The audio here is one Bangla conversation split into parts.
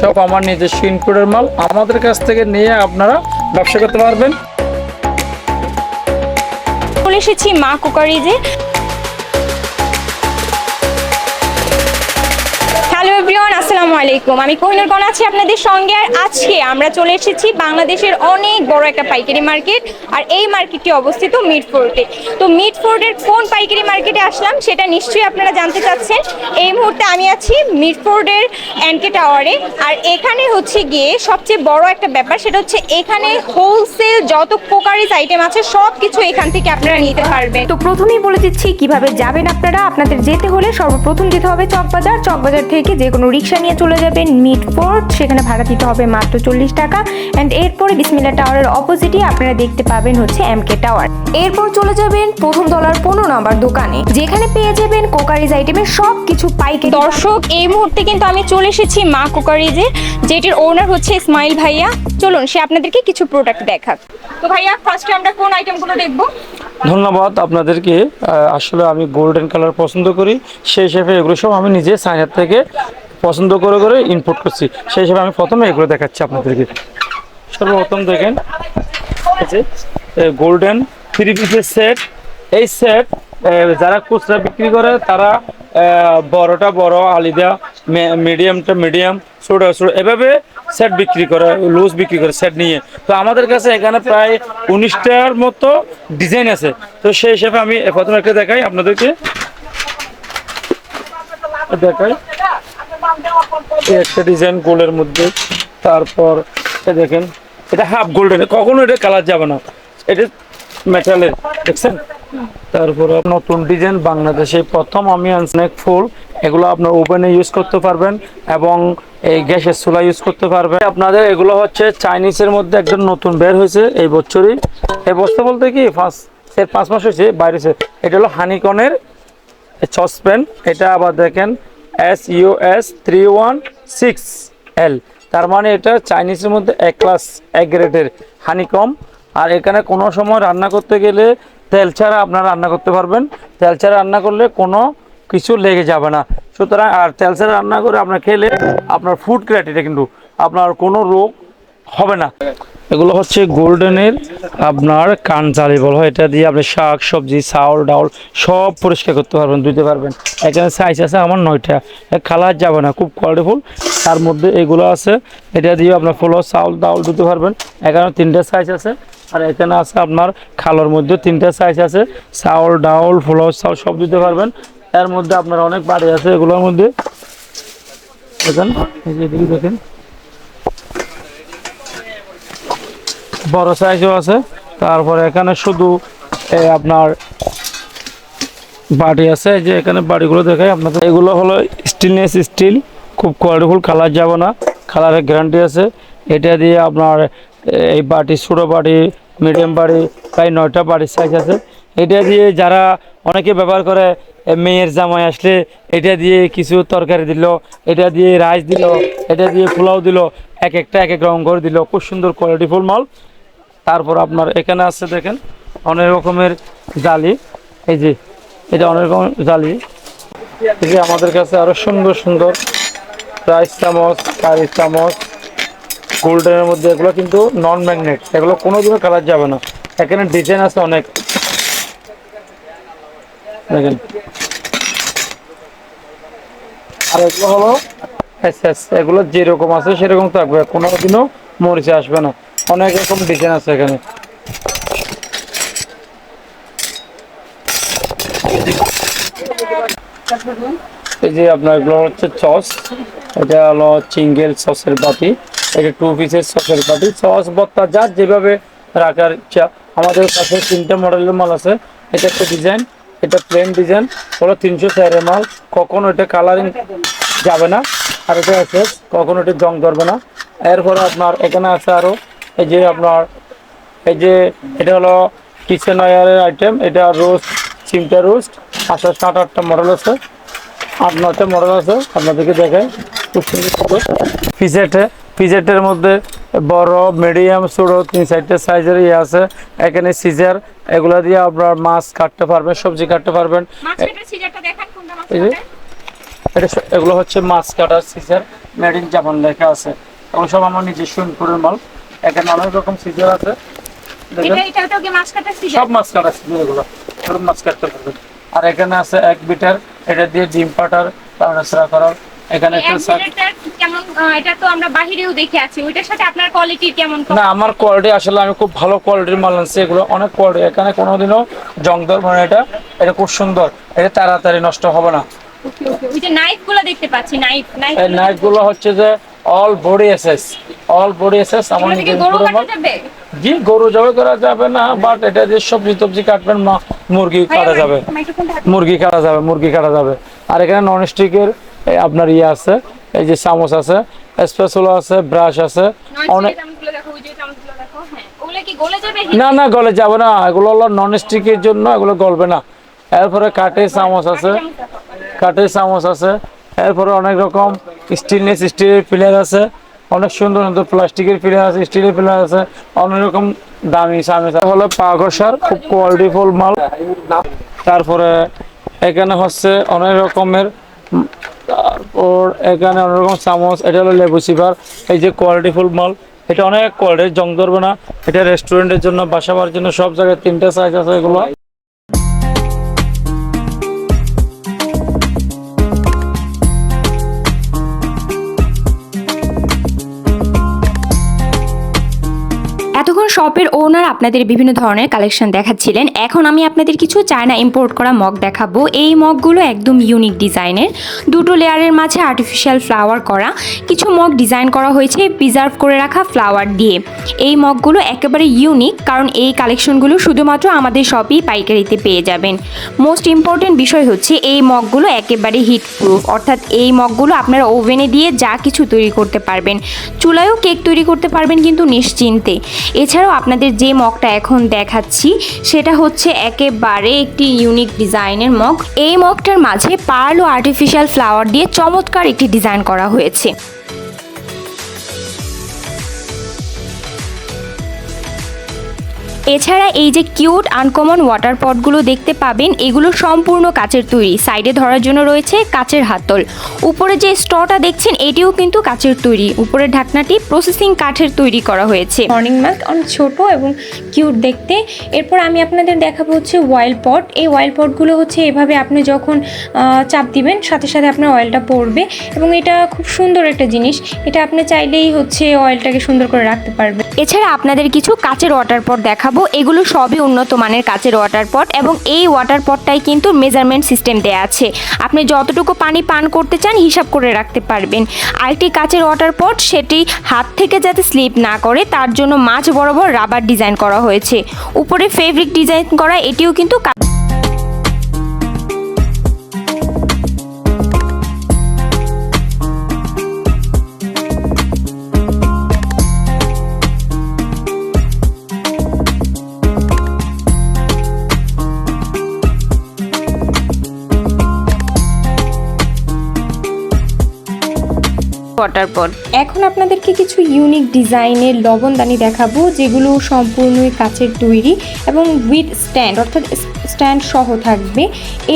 সব আমার নিজস্ব ইনপুটের মাল, আমাদের কাছ থেকে নিয়ে আপনারা ব্যবসা করতে পারবেন। চলে এসেছি মা কুকারিজে। হ্যালো এভরিওয়ান, আসসালামু আলাইকুম। আমি কোহিনুর কোন আছি আপনাদের সঙ্গে। আর আজকে আমরা চলে এসেছি বাংলাদেশের অনেক বড় একটা পাইকারি মার্কেট, আর এই মার্কেটটি অবস্থিত মিডফোর্টে। তো মিডফোর্টের কোন পাইকারি মার্কেটে আসলাম সেটা নিশ্চয়ই আপনারা জানতে চাচ্ছেন। এই মুহূর্তে আমি আছি মিডফোর্টের এনকে টাওয়ারে। আর এখানে হচ্ছে গিয়ে সবচেয়ে বড় একটা ব্যাপার, সেটা হচ্ছে এখানে হোলসেল যত কুকারিজ আইটেম আছে সব কিছু এখান থেকে আপনারা নিতে পারবেন। তো প্রথমেই বলে দিচ্ছি কিভাবে যাবেন আপনারা। আপনাদের যেতে হলে সর্বপ্রথম যেতে হবে চকবাজার। চকবাজার থেকে যে কোনো রিক্সা নিয়ে চলে যাবেন মিডফোর্ট, সেখানে ভাড়া দিতে হবে মাত্র 40 টাকা। অ্যান্ড এরপরে বিসমিল্লাহ টাওয়ারের অপোজিটই আপনারা দেখতে পাবেন হচ্ছে এমকে টাওয়ার। এরপর চলে যাবেন প্রথম তলার 15 নম্বর দোকানে, যেখানে পেয়ে যাবেন কুকারিজ আইটেমের সব কিছু পাইকারি। দর্শক, এই মুহূর্তে কিন্তু আমি চলে এসেছি মা কুকারিজে, যেটির ওনার হচ্ছে ইসমাইল ভাইয়া। চলুন সে আপনাদেরকে কিছু প্রোডাক্ট দেখাক। তো ভাইয়া, ফার্স্টে আমরা কোন আইটেমগুলো দেখবো? ধন্যবাদ আপনাদেরকে। আসলে আমি গোল্ডেন কালার পছন্দ করি, সেই হিসেবে এগুলো সব আমি নিজে চায়না থেকে পছন্দ করে করে ইম্পোর্ট করছি। সেই হিসেবে আমি প্রথমে এগুলো দেখাচ্ছি আপনাদেরকে। সর্বপ্রথম দেখেন গোল্ডেন 3 পিসের সেট। এই সেট যারা খুচরা বিক্রি করে তারা বড়টা বড়, আলিদা, মিডিয়ামটা মিডিয়াম, ছোটো ছোটো এভাবে সেট বিক্রি করে, লুজ বিক্রি করে সেট নিয়ে। তো আমাদের কাছে এখানে প্রায় 19টার মতো ডিজাইন আছে। তো সেই হিসাবে আমি প্রথমে একটা দেখাই আপনাদেরকে। দেখাই একটা ডিজাইন গোল্ডের মধ্যে। তারপর দেখেন এটা হাফ গোল্ডেন, কখনো এটা কালার যাবে না, এটা মেটালের, দেখছেন। তারপর নতুন ডিজাইন বাংলাদেশে প্রথম আমি স্নেক ফুল, এগুলো আপনার ওভেনে ইউজ করতে পারবেন এবং এই গ্যাসের চুলা ইউজ করতে পারবেন আপনাদের। এগুলো হচ্ছে চাইনিজের মধ্যে একদম নতুন বের হয়েছে এই বছরই। এই বছর বলতে কি 5 মাস হয়েছে বাইরেছে। এটা হলো হানিকনের সসপ্যান। এটা আবার দেখেন SUS 316L, তার মানে এটা চাইনিজের মধ্যে এক ক্লাস, এক গ্রেডের হানিকম। আর এখানে কোনো সময় রান্না করতে গেলে তেল ছাড়া আপনারা রান্না করতে পারবেন। তেল ছাড়া রান্না করলে কোনো কিছু লেগে যাবে না। সুতরাং আর তেল ছাড়া রান্না করে আপনার খেলে আপনার ফুড ক্যারিটিটা কিন্তু আপনার কোনো রোগ হবে না। এগুলো হচ্ছে গোল্ডেনের আপনার কানচালি বলা হয়। এটা দিয়ে আপনি শাক সবজি চাউল ডাউল সব পরিষ্কার করতে পারবেন, ধুতে পারবেন। এখানে সাইজ আছে আমার 9টা, কালার যাবে না, খুব কোয়ালিটিফুল। তার মধ্যে এগুলো আছে, এটা দিয়ে আপনার পোলাও চাউল ডাউল ধুতে পারবেন। এখানে 3টা সাইজ আছে। আর এখানে আছে আপনার খালোর মধ্যে 3টা সাইজ আছে, চাউল ডাউল পোলাও চাউল সব দিতে পারবেন। এর মধ্যে আপনার অনেক বাড়ি আছে এগুলোর মধ্যে। দেখেন দেখেন বড় সাইজও আছে। তারপরে এখানে শুধু আপনার বাড়ি আছে, যে এখানে বাড়িগুলো দেখাই আপনাদের। এগুলো হলো স্টেনলেস স্টিল, খুব কোয়ালিটিফুল, কালার যাব না, কালারের গ্যারান্টি আছে। এটা দিয়ে আপনার এই বাটি, ছোটো বাটি, মিডিয়াম বাড়ি, প্রায় 9টা বাড়ির সাইজ আছে। এটা দিয়ে যারা অনেকে ব্যবহার করে, মেয়ের জামাই আসলে এটা দিয়ে কিছু তরকারি দিল, এটা দিয়ে রাইস দিল, এটা দিয়ে পোলাও দিল, এক একটা এক এক রঙ করে দিল, খুব সুন্দর কোয়ালিটিফুল মাল। তারপর আপনার এখানে আছে দেখেন অনেক রকমের জালি। এই যে এটা অনেক রকমের জালি। এই যে আমাদের কাছে আরো সুন্দর সুন্দর রাইস চামচ, কারি চামচ গোল্ডেনের মধ্যে। এগুলো কিন্তু নন ম্যাগনেট, এগুলো কোনোদিনও কালার যাবে না। এখানে ডিজাইন আছে অনেক, দেখেন। আর এগুলো হলো SS, এগুলো যেরকম আছে সেরকম থাকবে, কোনোদিনও মরিচে আসবে না। অনেক রকম ডিজাইন আছে এখানে। এই যে আপনার এগুলো হচ্ছে সস, এটা হলো চিংগেল সসের বাটি, এটা 2 পিসের সসের বাটি। সস বত্তা যার যেভাবে রাখার ইচ্ছা। আমাদের কাছে 3টা মডেলের মাল আছে। এটা একটা ডিজাইন, এটা প্লেন ডিজাইন, হলো 304 মাল, কখনো এটা কালারিং যাবে না। আর এটা আছে কখনো এটা জং ধরবে না। এরপরে আপনার এখানে আছে আরও এই যে আপনার এই যে এটা হলো কিচেন ওয়্যারের আইটেম। এটা রোস্ট, চিমটা রোস্ট, 7-8টা মডেল আছে, 8-9টা মডেল আছে। আপনাদেরকে দেখায় খুব সুন্দর। পিজেটের মধ্যে বড়, মিডিয়াম, ছোটো 3-4টা সাইজের ইয়ে আছে। এখানে সিজার, এগুলা দিয়ে আপনার মাছ কাটতে পারবেন, সবজি কাটতে পারবেন। এগুলো হচ্ছে মাছ কাটার সিজার, মেড ইন জাপান লেখা আছে। এগুলো সব আমার নিজস্ব ইনপুটের মাল। এখানে অনেক রকম সিজার আছে, সব মাছ কাটার সিজার, এগুলো সব মাছ কাটতে পারবেন। আর এখানে আছে 1 বিটার, এটা দিয়ে ডিম পাটার পাউডার করার। এখানে এটা তো আমরা বাহিরেও দেখে আছি, ওইটার সাথে আপনার কোয়ালিটি কেমন? না, আমার কোয়ালিটি আসলে আমি খুব ভালো কোয়ালিটির মাল আনছি। এগুলো অনেক কোয়ালিটি, এখানে কোনোদিনও জং ধরবে না। এটা খুব সুন্দর, এটা তাড়াতাড়ি নষ্ট হবে না। ওই যে নাইফগুলো দেখতে পাচ্ছি, এই নাইফগুলো হচ্ছে যে all body SS, all body SS. আমার নিজের জি, গরু জবাই করা যাবে না, বাট এটা যে সবজি টবজি কাটবেন, মুরগি কাটা যাবে, মুরগি কাটা যাবে। আর এখানে নন স্টিকের আপনার ইয়ে আছে, এই যে চামচ আছে, স্পেশালো আছে, ব্রাশ আছে, অনেক। না না, গলে যাবে না, এগুলো হলো নন স্টিকের জন্য, এগুলো গলবে না। এরপরে কাঠের চামচ আছে, এরপরে অনেক রকম স্টেনলেস স্টিলের প্লেয়ার আছে, অনেক সুন্দর সুন্দর প্লাস্টিকের প্লেয়ার আছে, স্টিলের প্লেয়ার আছে, অনেক রকম দামি চামচ হলো পা ঘষার, খুব কোয়ালিটিফুল মাল। তারপরে এখানে হচ্ছে অনেক রকমের, তারপর এখানে অনেক রকম চামচ। এটা হলো লেবু চিপার, এই যে কোয়ালিটিফুল মাল, এটা অনেক কোয়ালিটির, জং ধরবে না। এটা রেস্টুরেন্টের জন্য, বাসাবার জন্য, সব জায়গায় 3টা সাইজ আছে এগুলো। এতক্ষণ শপের ওনার আপনাদের বিভিন্ন ধরনের কালেকশন দেখাচ্ছিলেন। এখন আমি আপনাদের কিছু চায়না ইম্পোর্ট করা মগ দেখাবো। এই মগগুলো একদম ইউনিক ডিজাইনের, 2 লেয়ারের মাঝে আর্টিফিশিয়াল ফ্লাওয়ার করা। কিছু মগ ডিজাইন করা হয়েছে প্রিজার্ভ করে রাখা ফ্লাওয়ার দিয়ে। এই মগগুলো একেবারে ইউনিক, কারণ এই কালেকশনগুলো শুধুমাত্র আমাদের শপেই পাইকারিতে পেয়ে যাবেন। মোস্ট ইম্পর্টেন্ট বিষয় হচ্ছে এই মগগুলো একেবারে হিট প্রুফ, অর্থাৎ এই মগগুলো আপনারা ওভেনে দিয়ে যা কিছু তৈরি করতে পারবেন, চুলায়ও কেক তৈরি করতে পারবেন কিন্তু নিশ্চিন্তে। এছাড়াও আপনাদের যে মগটা এখন দেখাচ্ছি সেটা হচ্ছে একেবারে একটি ইউনিক ডিজাইনের মগ। এই মগটার মাঝে পার্ল ও আর্টিফিশিয়াল ফ্লাওয়ার দিয়ে চমৎকার একটি ডিজাইন করা হয়েছে। এছাড়া এই যে কিউট আনকমন ওয়াটার পটগুলো দেখতে পাবেন, এগুলো সম্পূর্ণ কাচের তৈরি। সাইডে ধরার জন্য রয়েছে কাচের হাতল। উপরে যে স্ট্রটা দেখছেন এটিও কিন্তু কাচের তৈরি। উপরের ঢাকনাটি প্রসেসিং কাঠের তৈরি করা হয়েছে। মর্নিং মাস্ক অনেক ছোট এবং কিউট দেখতে। এরপর আমি আপনাদের দেখাবো হচ্ছে অয়েল পট। এই অয়েল পটগুলো হচ্ছে এভাবে আপনি যখন চাপ দিবেন সাথে সাথে আপনার অয়েলটা পড়বে, এবং এটা খুব সুন্দর একটা জিনিস। এটা আপনি চাইলেই হচ্ছে অয়েলটাকে সুন্দর করে রাখতে পারবে। এছাড়া আপনাদের কিছু কাচের ওয়াটার পট দেখাবো। এগুলো সবই উন্নত মানের কাচের ওয়াটার পট, এবং এই ওয়াটার পটটাই কিন্তু মেজারমেন্ট সিস্টেম দেয়া আছে। আপনি যতটুকু পানি পান করতে চান হিসাব করে রাখতে পারবেন। আরেকটি কাচের ওয়াটার পট, সেটি হাত থেকে যাতে স্লিপ না করে তার জন্য মাঝ বরাবর রাবার ডিজাইন করা হয়েছে। উপরে ফেব্রিক ডিজাইন করা, এটিও কিন্তু ওয়াটার পট। এখন আপনাদেরকে কিছু ইউনিক ডিজাইনের লবণদানি দেখাবো, যেগুলো সম্পূর্ণই কাচের তৈরি এবং উইথ স্ট্যান্ড, অর্থাৎ স্ট্যান্ড সহ থাকবে।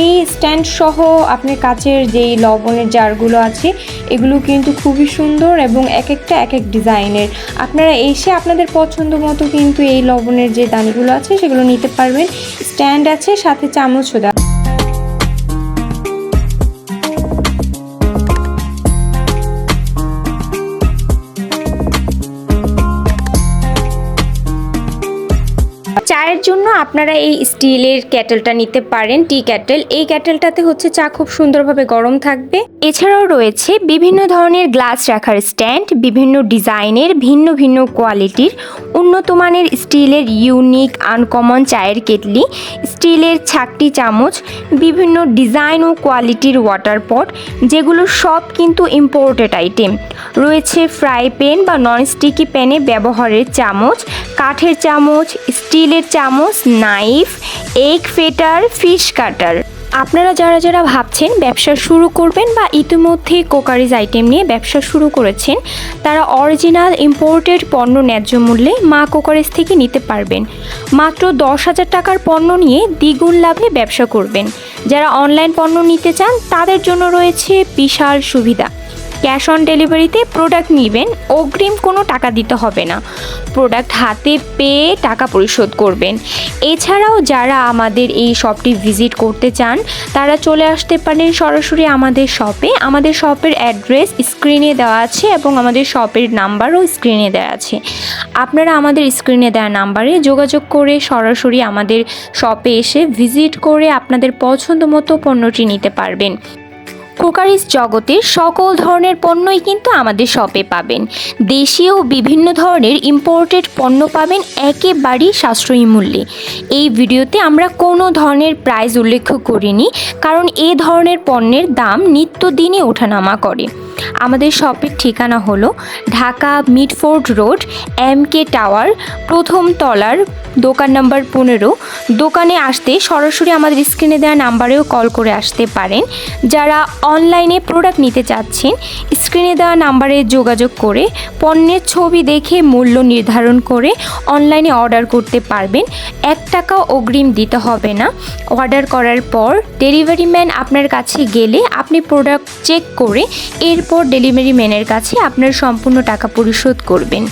এই স্ট্যান্ড সহ আপনার কাচের যেই লবণের জারগুলো আছে এগুলো কিন্তু খুবই সুন্দর এবং এক একটা এক এক ডিজাইনের। আপনারা এসে আপনাদের পছন্দ মতো কিন্তু এই লবণের যে দানিগুলো আছে সেগুলো নিতে পারবেন। স্ট্যান্ড আছে, সাথে চামচও দেওয়া। চায়ের জন্য আপনারা এই স্টিলের কেটেলটা নিতে পারেন, টি কেটেল। এই কেটেলটাতে হচ্ছে চা খুব সুন্দরভাবে গরম থাকবে। এছাড়াও রয়েছে বিভিন্ন ধরনের গ্লাস রাখার স্ট্যান্ড, বিভিন্ন ডিজাইনের, ভিন্ন ভিন্ন কোয়ালিটির, উন্নত মানের স্টিলের ইউনিক আনকমন চায়ের কেটলি, স্টিলের ছাকটি চামচ, বিভিন্ন ডিজাইন ও কোয়ালিটির ওয়াটার পট, যেগুলো সব কিন্তু ইম্পোর্টেড আইটেম। রয়েছে ফ্রাই প্যান বা নন স্টিকি প্যানে ব্যবহারের চামচ, কাঠের চামচ, স্টিলের চামচ, নাইফ, এগ ফেটার, ফিশ কাটার। আপনারা যারা যারা ভাবছেন ব্যবসা শুরু করবেন বা ইতিমধ্যে কোকারিজ আইটেম নিয়ে ব্যবসা শুরু করেছেন, তারা অরিজিনাল ইম্পোর্টেড পণ্য ন্যায্য মূল্যে মা কোকারিজ থেকে নিতে পারবেন। মাত্র 10,000 টাকার পণ্য নিয়ে দ্বিগুণ লাভে ব্যবসা করবেন। যারা অনলাইন পণ্য নিতে চান তাদের জন্য রয়েছে বিশাল সুবিধা। ক্যাশ অন ডেলিভারিতে প্রোডাক্ট নেবেন, অগ্রিম কোনো টাকা দিতে হবে না, প্রোডাক্ট হাতে পেয়ে টাকা পরিশোধ করবেন। এছাড়াও যারা আমাদের এই শপটি ভিজিট করতে চান তারা চলে আসতে পারেন সরাসরি আমাদের শপে। আমাদের শপের অ্যাড্রেস স্ক্রিনে দেওয়া আছে এবং আমাদের শপের নাম্বারও স্ক্রিনে দেওয়া আছে। আপনারা আমাদের স্ক্রিনে দেওয়া নাম্বারে যোগাযোগ করে সরাসরি আমাদের শপে এসে ভিজিট করে আপনাদের পছন্দ মতো পণ্যটি নিতে পারবেন। ক্রোকারিজ জগতের সকল ধরনের পণ্যই কিন্তু আমাদের শপে পাবেন। দেশীয় বিভিন্ন ধরনের ইম্পোর্টেড পণ্য পাবেন একেবারেই সাশ্রয়ী মূল্যে। এই ভিডিওতে আমরা কোনো ধরনের প্রাইস উল্লেখ করিনি, কারণ এই ধরনের পণ্যের দাম নিত্যদিনই ওঠানামা করে। আমাদের শপের ঠিকানা হলো Dhaka Mitford road, MK tower, প্রথম তলার, দোকান নাম্বার 15। দোকানে আসতে সরাসরি আমাদের স্ক্রিনে দেওয়া নাম্বারেও কল করে আসতে পারেন। যারা অনলাইনে প্রোডাক্ট নিতে চাচ্ছেন স্ক্রিনে দেওয়া নাম্বারে যোগাযোগ করে পণ্যের ছবি দেখে মূল্য নির্ধারণ করে অনলাইনে অর্ডার করতে পারবেন। 1 টাকাও অগ্রিম দিতে হবে না। অর্ডার করার পর ডেলিভারি ম্যান আপনার কাছে গেলে আপনি প্রোডাক্ট চেক করে এরপর ডেলিভারি ম্যানের কাছে আপনার সম্পূর্ণ টাকা পরিশোধ করবেন।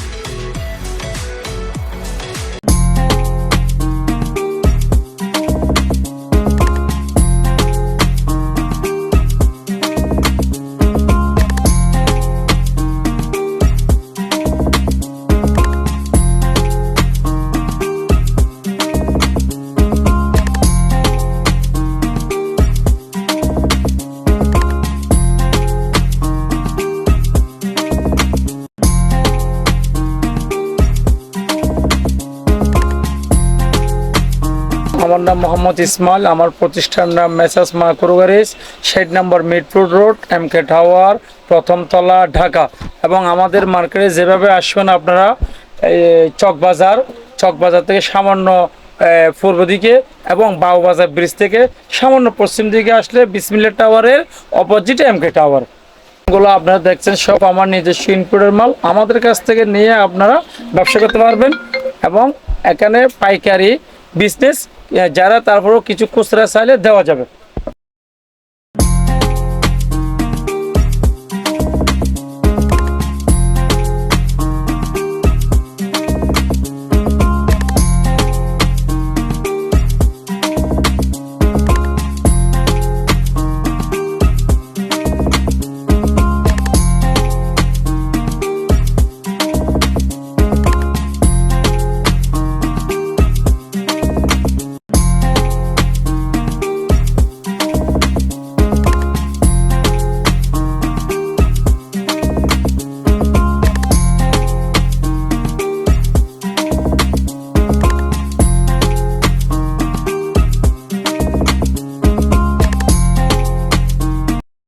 আমার নাম মোহাম্মদ ইসমাইল, আমার প্রতিষ্ঠান নাম messrs Maa crockeries, shed number Mitford road, MK tower, প্রথম তলা, ঢাকা। এবং আমাদের মার্কেটে যেভাবে আসবেন আপনারা চকবাজার থেকে সামান্য পূর্ব দিকে এবং বাউবাজার ব্রিজ থেকে সামান্য পশ্চিম দিকে আসলে বিসমিল্লাহ টাওয়ারের অপোজিটে MK টাওয়ার। গুলো আপনারা দেখছেন সব আমার নিজস্ব ইনপুটের মাল। আমাদের কাছ থেকে নিয়ে আপনারা ব্যবসা করতে পারবেন এবং এখানে পাইকারি বিজনেস যারা, তারপরেও কিছু খুচরা চাইলে দেওয়া যাবে।